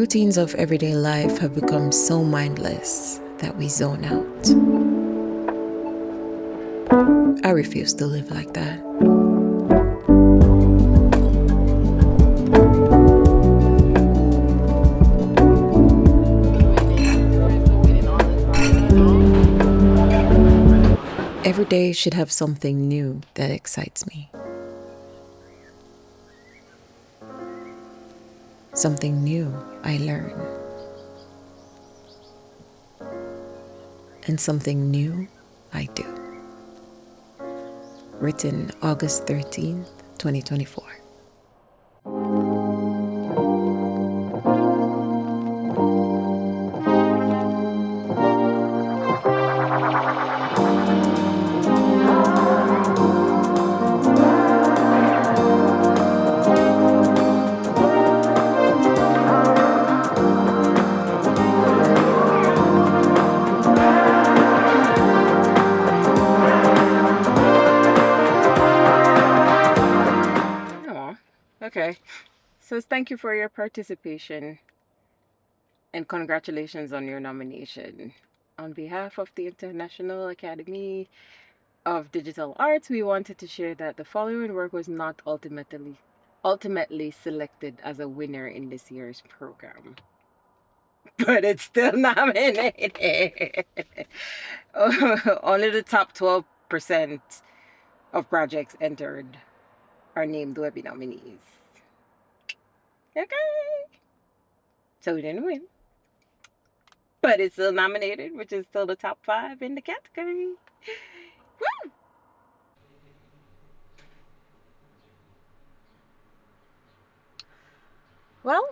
routines of everyday life have become so mindless that we zone out. I refuse to live like that. Every day should have something new that excites me. Something new I learn. And something new I do. Written August 13th, 2024. Okay, so thank you for your participation and congratulations on your nomination. On behalf of the International Academy of Digital Arts, we wanted to share that the following work was not ultimately selected as a winner in this year's program. But it's still nominated. Only the top 12% of projects entered are named Webby nominees. Okay. So we didn't win. But it's still nominated, which is still the top 5 in the category. Woo! Well,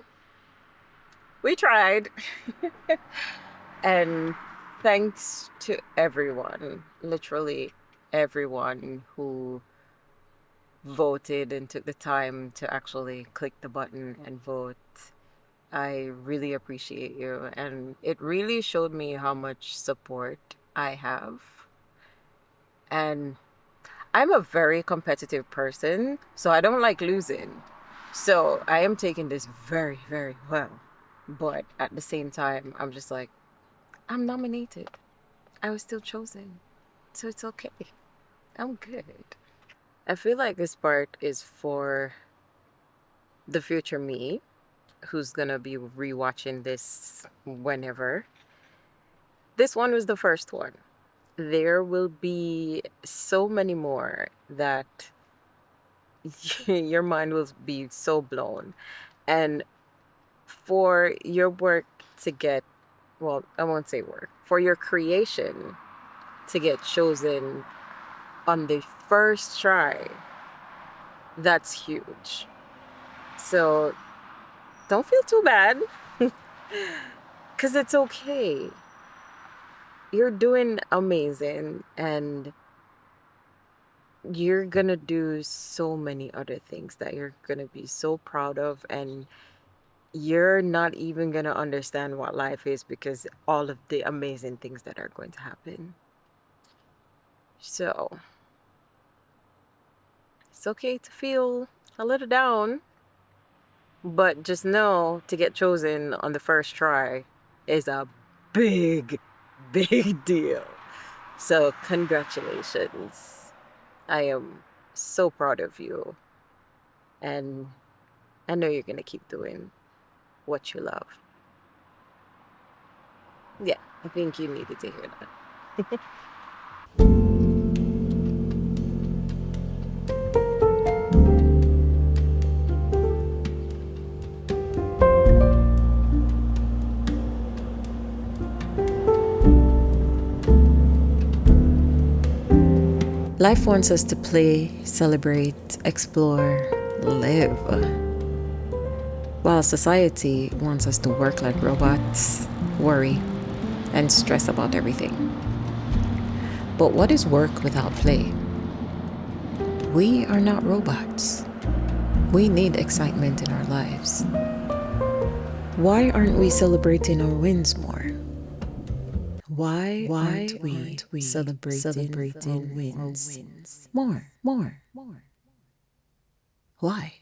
we tried. And thanks to everyone, literally everyone who voted and took the time to actually click the button and vote. I really appreciate you, and it really showed me how much support I have. And I'm a very competitive person, so I don't like losing. So I am taking this very, very well. But at the same time, I'm just like, I'm nominated. I was still chosen. So it's okay. I'm good. I feel like this part is for the future me, who's gonna be rewatching this whenever. This one was the first one. There will be so many more that your mind will be so blown. And for your work to get, well, I won't say work, for your creation to get chosen on the first try, that's huge. So don't feel too bad, because it's okay. You're doing amazing, and you're gonna do so many other things that you're gonna be so proud of, and you're not even gonna understand what life is because all of the amazing things that are going to happen. So it's okay to feel a little down, but just know to get chosen on the first try is a big, big deal. So congratulations. I am so proud of you. And I know you're gonna keep doing what you love. Yeah, I think you needed to hear that. Life wants us to play, celebrate, explore, live. While society wants us to work like robots, worry, and stress about everything. But what is work without play? We are not robots. We need excitement in our lives. Why aren't we celebrating our wins more? Why aren't we celebrating our wins more? Why?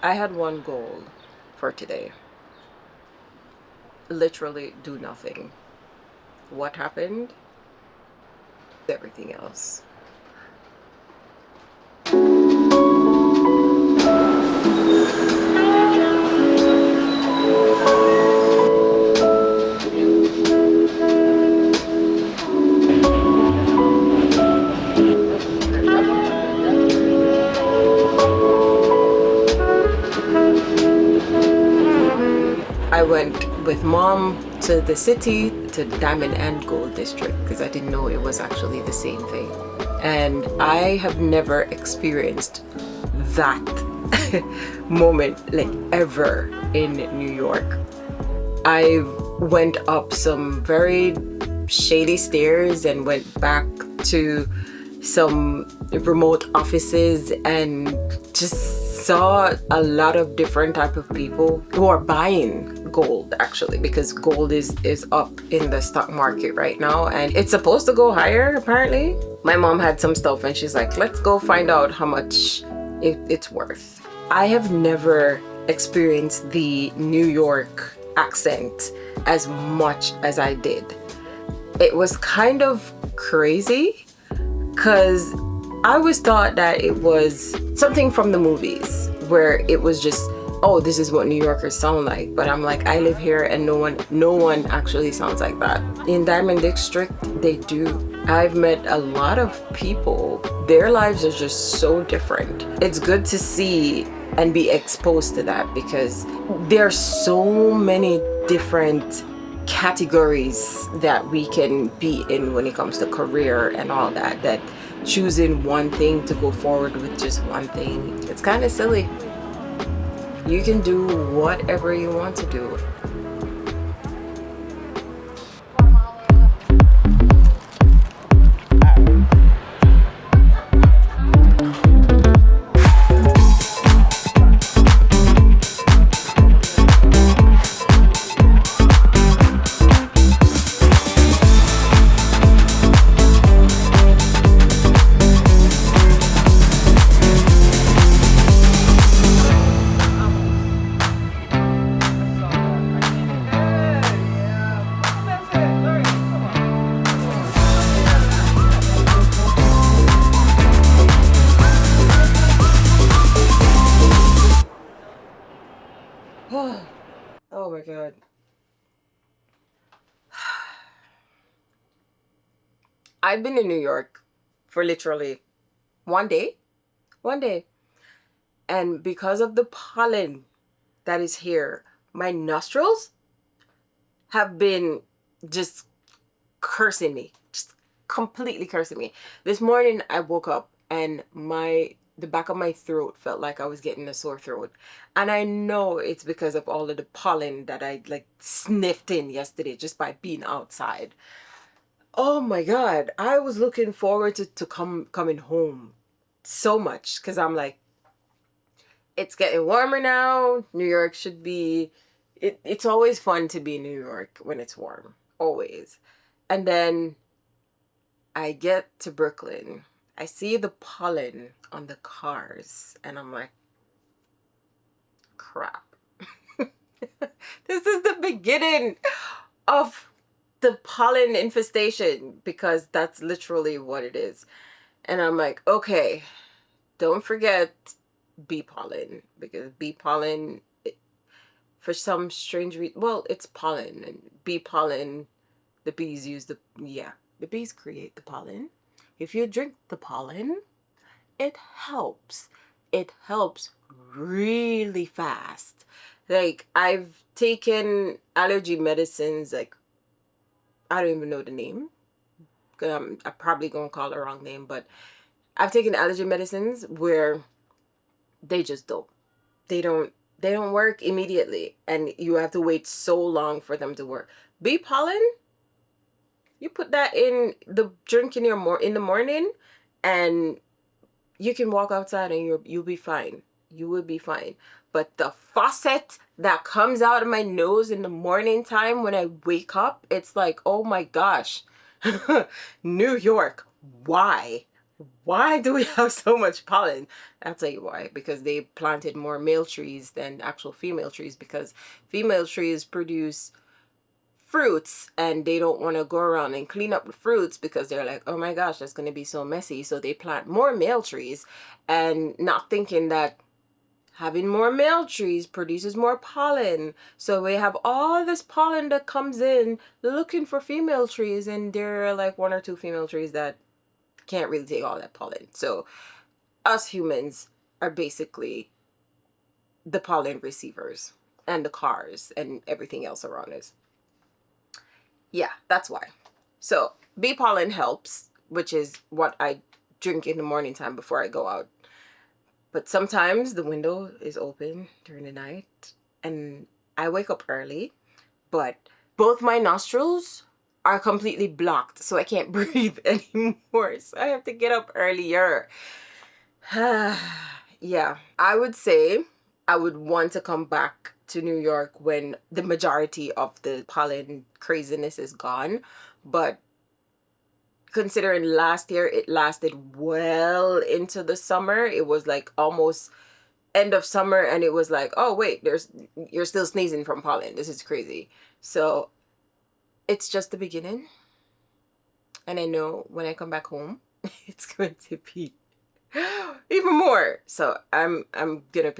I had one goal for today. Literally do nothing. What happened? Everything else. I went with mom to the city, to Diamond and Gold District, because I didn't know it was actually the same thing. And I have never experienced that moment like ever in New York. I went up some very shady stairs and went back to some remote offices and just saw a lot of different type of people who are buying gold, actually, because gold is up in the stock market right now and it's supposed to go higher apparently. My mom had some stuff and she's like, let's go find out how much it's worth. I have never experienced the New York accent as much as I did. It was kind of crazy because I always thought that it was something from the movies where it was just, oh, this is what New Yorkers sound like. But I'm like, I live here and no one actually sounds like that. In Diamond District, they do. I've met a lot of people. Their lives are just so different. It's good to see and be exposed to that because there are so many different categories that we can be in when it comes to career and all that, that choosing one thing to go forward with just one thing, it's kind of silly. You can do whatever you want to do. Oh my God. I've been in New York for literally one day. One day. And because of the pollen that is here, my nostrils have been just cursing me. Just completely cursing me. This morning I woke up and the back of my throat felt like I was getting a sore throat. And I know it's because of all of the pollen that I like sniffed in yesterday just by being outside. Oh my God. I was looking forward to coming home so much because I'm like, it's getting warmer now. New York should be, it's always fun to be in New York when it's warm. Always. And then I get to Brooklyn. I see the pollen on the cars and I'm like, crap. This is the beginning of the pollen infestation because that's literally what it is. And I'm like, okay, don't forget bee pollen because bee pollen, for some strange reason, well, it's pollen and bee pollen, the bees use the bees create the pollen. If you drink the pollen, it helps. It helps really fast. Like, I've taken allergy medicines, like, I don't even know the name. I'm probably gonna call it the wrong name, but I've taken allergy medicines where they just don't. They don't work immediately, and you have to wait so long for them to work. Bee pollen, you put that in the drink in in the morning, and you can walk outside and you'll be fine. You will be fine. But the faucet that comes out of my nose in the morning time when I wake up, it's like, oh my gosh, New York, why? why do we have so much pollen? I'll tell you why. Because they planted more male trees than actual female trees, because female trees produce fruits and they don't want to go around and clean up the fruits because they're like, oh my gosh, that's going to be so messy. So they plant more male trees, and not thinking that having more male trees produces more pollen. So we have all this pollen that comes in looking for female trees, and there are like one or two female trees that can't really take all that pollen. So us humans are basically the pollen receivers, and the cars and everything else around us. Yeah, that's why. So bee pollen helps, which is what I drink in the morning time before I go out. But sometimes the window is open during the night and I wake up early, but both my nostrils are completely blocked, so I can't breathe anymore. So I have to get up earlier. Yeah, I would say I would want to come back to New York when the majority of the pollen craziness is gone. But considering last year it lasted well into the summer, it was like almost end of summer, and it was like, oh wait, you're still sneezing from pollen. This is crazy. So it's just the beginning, and I know when I come back home it's going to be even more. So I'm gonna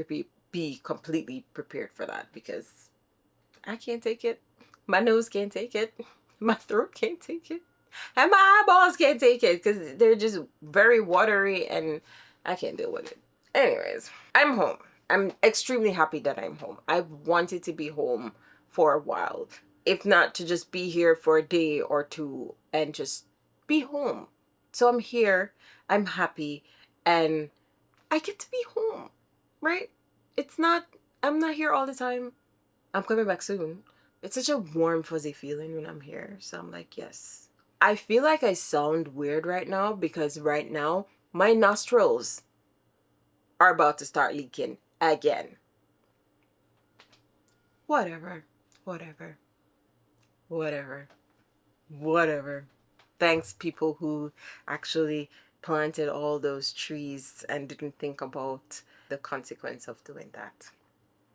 be completely prepared for that, because I can't take it. My nose can't take it. My throat can't take it. And my eyeballs can't take it, because they're just very watery and I can't deal with it. Anyways, I'm home. I'm extremely happy that I'm home. I've wanted to be home for a while. If not to just be here for a day or two and just be home. So I'm here. I'm happy. And I get to be home, right? I'm not here all the time. I'm coming back soon. It's such a warm, fuzzy feeling when I'm here. So I'm like, yes. I feel like I sound weird right now because right now my nostrils are about to start leaking again. Whatever. Whatever. Whatever. Whatever. Thanks, people who actually planted all those trees and didn't think about the consequence of doing that.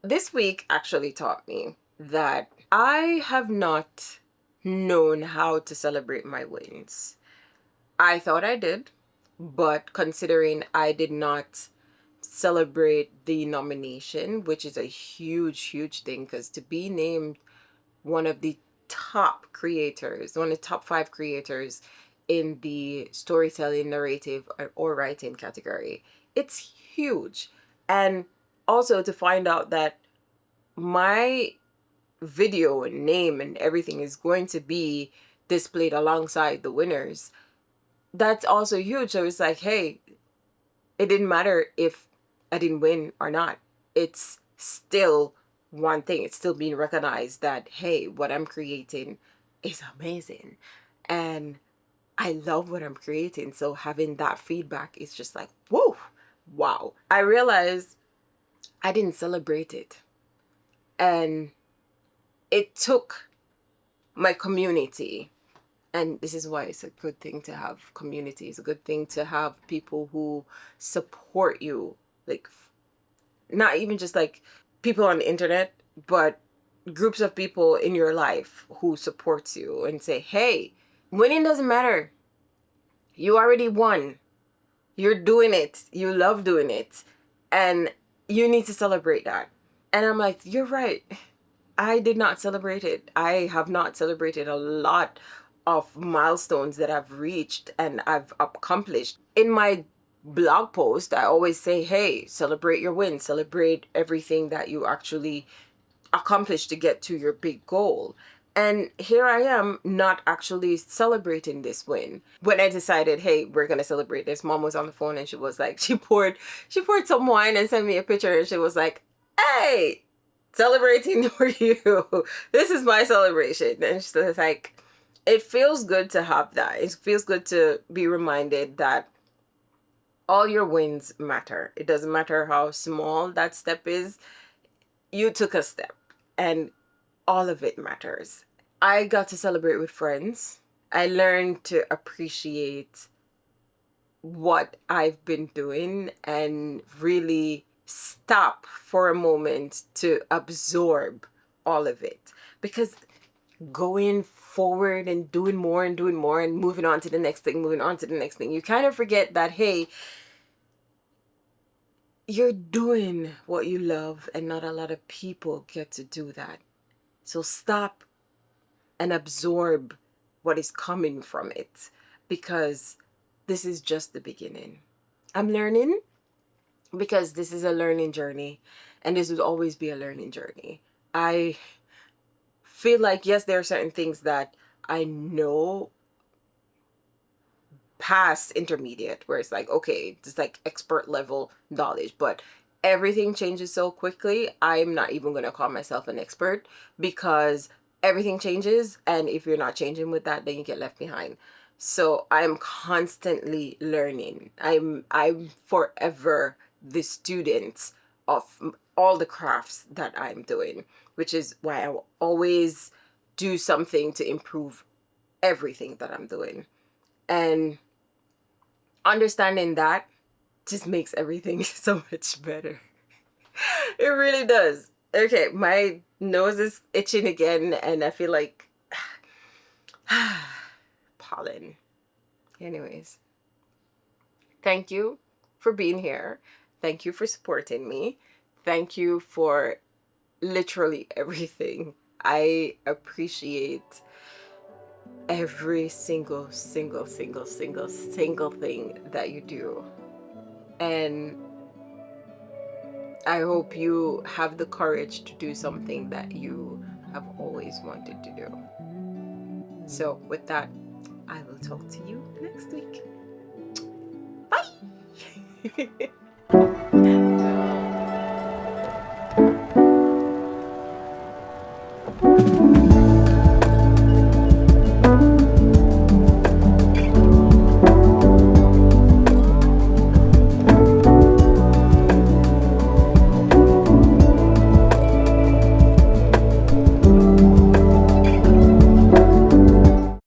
This week actually taught me that I have not known how to celebrate my wins. I thought I did, but considering I did not celebrate the nomination, which is a huge, huge thing, because to be named one of the top creators, one of the top 5 creators in the storytelling, narrative, or writing category, it's huge. And also to find out that my video and name and everything is going to be displayed alongside the winners, that's also huge. So it's like, hey, it didn't matter if I didn't win or not. It's still one thing. It's still being recognized that, hey, what I'm creating is amazing. And I love what I'm creating. So having that feedback is just like, whoa, wow. I realized I didn't celebrate it. And it took my community. And this is why it's a good thing to have community. It's a good thing to have people who support you. Like, not even just like people on the internet, but groups of people in your life who supports you and say, hey, winning doesn't matter. You already won. You're doing it. You love doing it. And you need to celebrate that. And I'm like, you're right. I did not celebrate it. I have not celebrated a lot of milestones that I've reached and I've accomplished. In my blog post, I always say, hey, celebrate your wins, celebrate everything that you actually accomplished to get to your big goal. And here I am not actually celebrating this win. When I decided, hey, we're gonna celebrate this, Mom was on the phone and she was like, she poured some wine and sent me a picture, and she was like, hey, celebrating for you. This is my celebration. And she's like, it feels good to have that. It feels good to be reminded that all your wins matter. It doesn't matter how small that step is. You took a step, and all of it matters. I got to celebrate with friends. I learned to appreciate what I've been doing and really stop for a moment to absorb all of it. Because going forward and doing more and doing more and moving on to the next thing, moving on to the next thing, you kind of forget that, hey, you're doing what you love and not a lot of people get to do that. So stop and absorb what is coming from it, because this is just the beginning. I'm learning because this is a learning journey, and this will always be a learning journey. I feel like, yes, there are certain things that I know past intermediate, where it's like, okay, it's like expert level knowledge, but everything changes so quickly. I'm not even going to call myself an expert, because everything changes, and if you're not changing with that, then you get left behind. So I'm constantly learning. I'm forever the student of all the crafts that I'm doing, which is why I will always do something to improve everything that I'm doing. And understanding that just makes everything so much better. It really does. Okay, my nose is itching again, and I feel like pollen. Anyways, thank you for being here. Thank you for supporting me. Thank you for literally everything. I appreciate every single thing that you do. And I hope you have the courage to do something that you have always wanted to do. So, with that, I will talk to you next week. Bye!